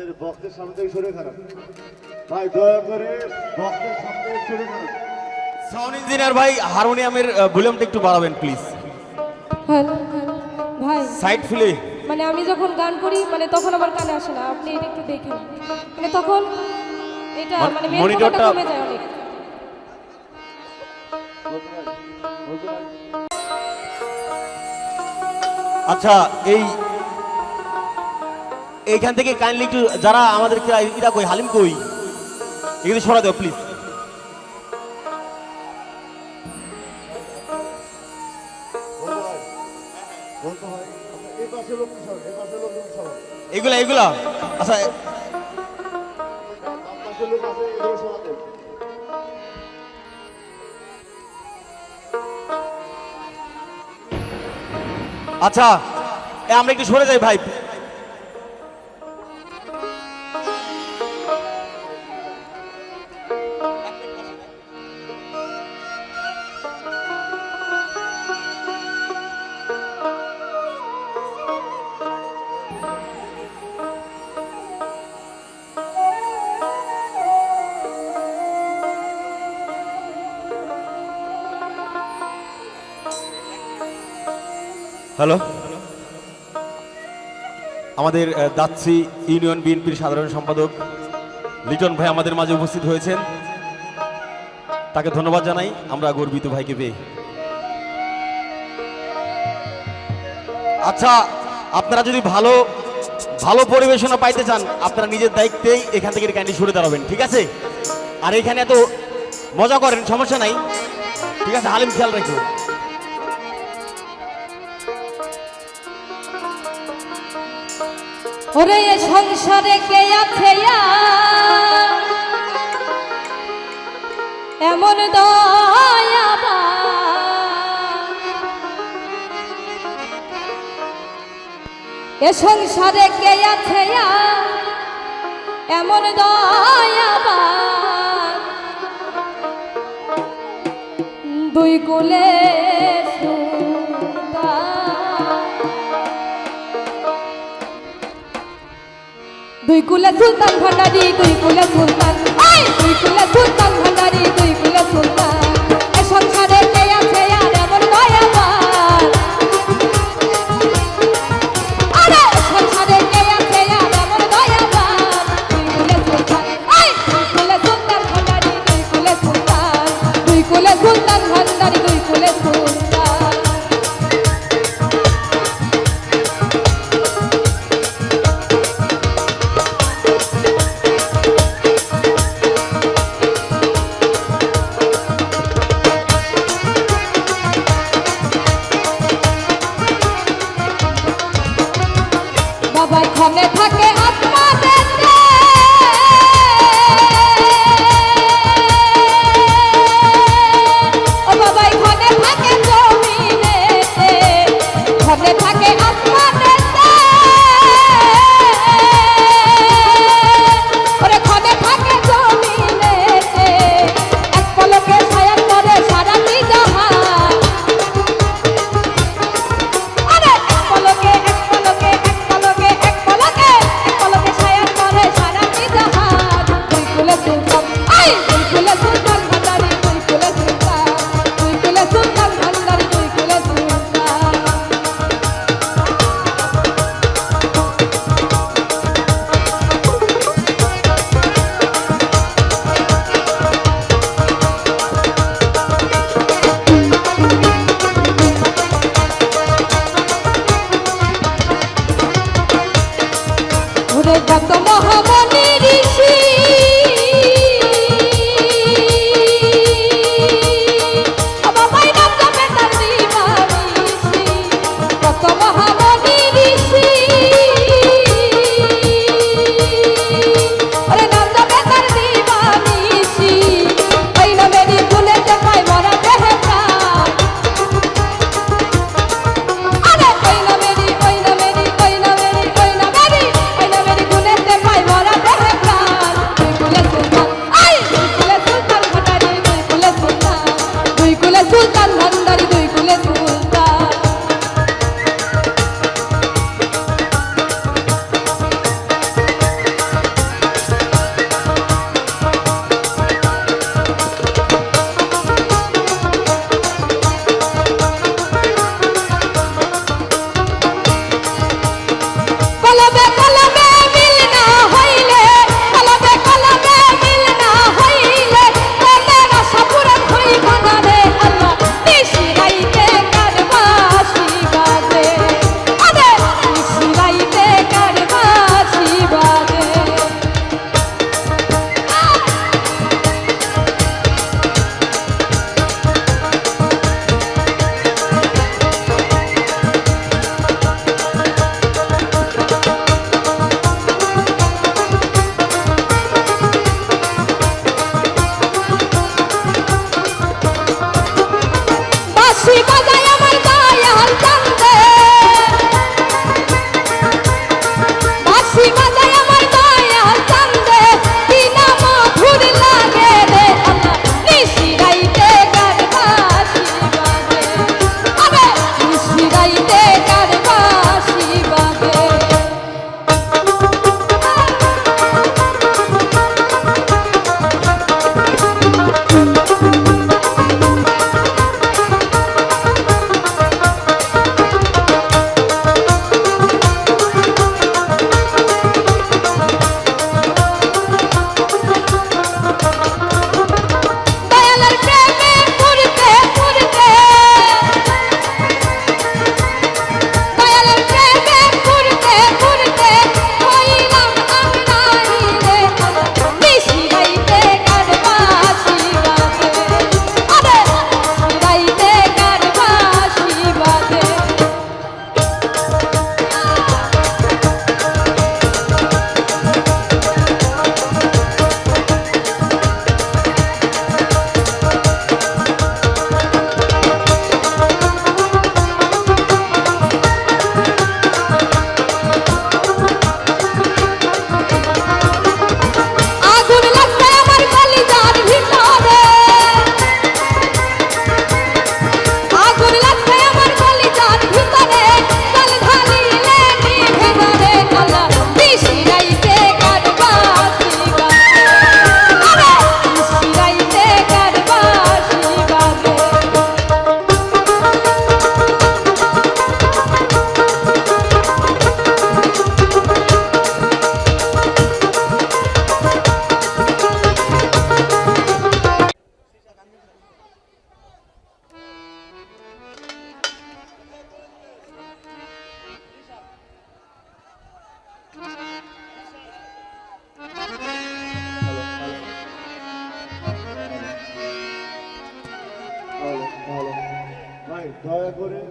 আমাদের বক্সের সামনে থেকে সরে খারাপ ভাই, দয়া করে বক্সের সামনে থেকে সরে খারাপ। সাউন্ড ইঞ্জিনিয়ার ভাই, হারমোনিয়ামের ভলিউমটা একটু বাড়াবেন প্লিজ। হ্যালো ভাই, সাইড ফুলে মানে আমি যখন গান করি মানে তখন আমার কানে আসে না, আপনি এটা একটু দেখেন। মানে তখন এটা মানে মনিটরটা কমে যায় অনেক। আচ্ছা, এইখান থেকে কাইন্ডলি একটু যারা আমাদের ইরা কই, হালিম কই, এখানে সরা দাও প্লিজ। এগুলা আচ্ছা, আচ্ছা আমরা একটু সরে যাই ভাই। হ্যালো, আমাদের দাচ্ছি ইউনিয়ন বিএনপির সাধারণ সম্পাদক লিটন ভাই আমাদের মাঝে উপস্থিত হয়েছেন, তাকে ধন্যবাদ জানাই, আমরা গর্বিত ভাইকে পেয়ে। আচ্ছা, আপনারা যদি ভালো ভালো পরিবেশনা পাইতে চান, আপনারা নিজের দায়িত্বেই এখান থেকে ক্যান্ডি সরে দাঁড়াবেন, ঠিক আছে? আর এখানে এত মজা করেন, সমস্যা নাই, ঠিক আছে? হালিম খেয়াল রাখো। ওরে এ সংসারে কে আছে এমন দয়াবান, এ সংসারে কে আছে এমন দয়াবান, দুই কুলে দুই কুলে সুলতান ভান্ডারি, দুই কুলে সুলতান, দুই কুলে সুলতান ভান্ডারি, দুই কুলে সুলতান, এ সংসারে কে আছে আর এমন দয়াবান, আরে সংসারে কে আছে আর এমন দয়াবান, দুই কুলে সুলতান, দুই কুলে সুলতান ভান্ডারি, দুই কুলে সুলতান, দুই কুলে সুলতান ভান্ডারি, দুই কুলে সুলতান। বাবাই ক্ষণে থাকে আত্মা বেঁচে, ও বাবাই ক্ষণে থাকে জমিনেতে, ক্ষণে থাকে আত্মা বেঁচে, ওরে ক্ষণে থাকে জমিনেতে, এক পলকে ছায়া করে সারাটি জাহান, আরে এক পলকে এক পলকে এক পলকে এক পলকে এক পলকে ছায়া করে সারাটি জাহান, দুই কুলে সুলতান, দুই কুলে সুলতান ভান্ডারি, দুই কুলে সুলতান, দুই কুলে সুলতান ভান্ডারি, দুই কুলে সুলতান। ওরে যত মহামণি ঋষি, বাবাই নাম জপে তার দিবানিশি, কত মহামণি ঋষি, ওরে নাম জপে তার দিবানিশি, ওই নামেরই গুণেতে পায় মরা দেহে প্রাণ, আরে ওই নামেরই ওই নামেরই ওই নামেরই ওই নামেরই ওই নামেরই গুণেতে পায় মরা দেহে প্রাণ, দুই কুলে সুলতান, ভালো ভালো ভাই দয়া করে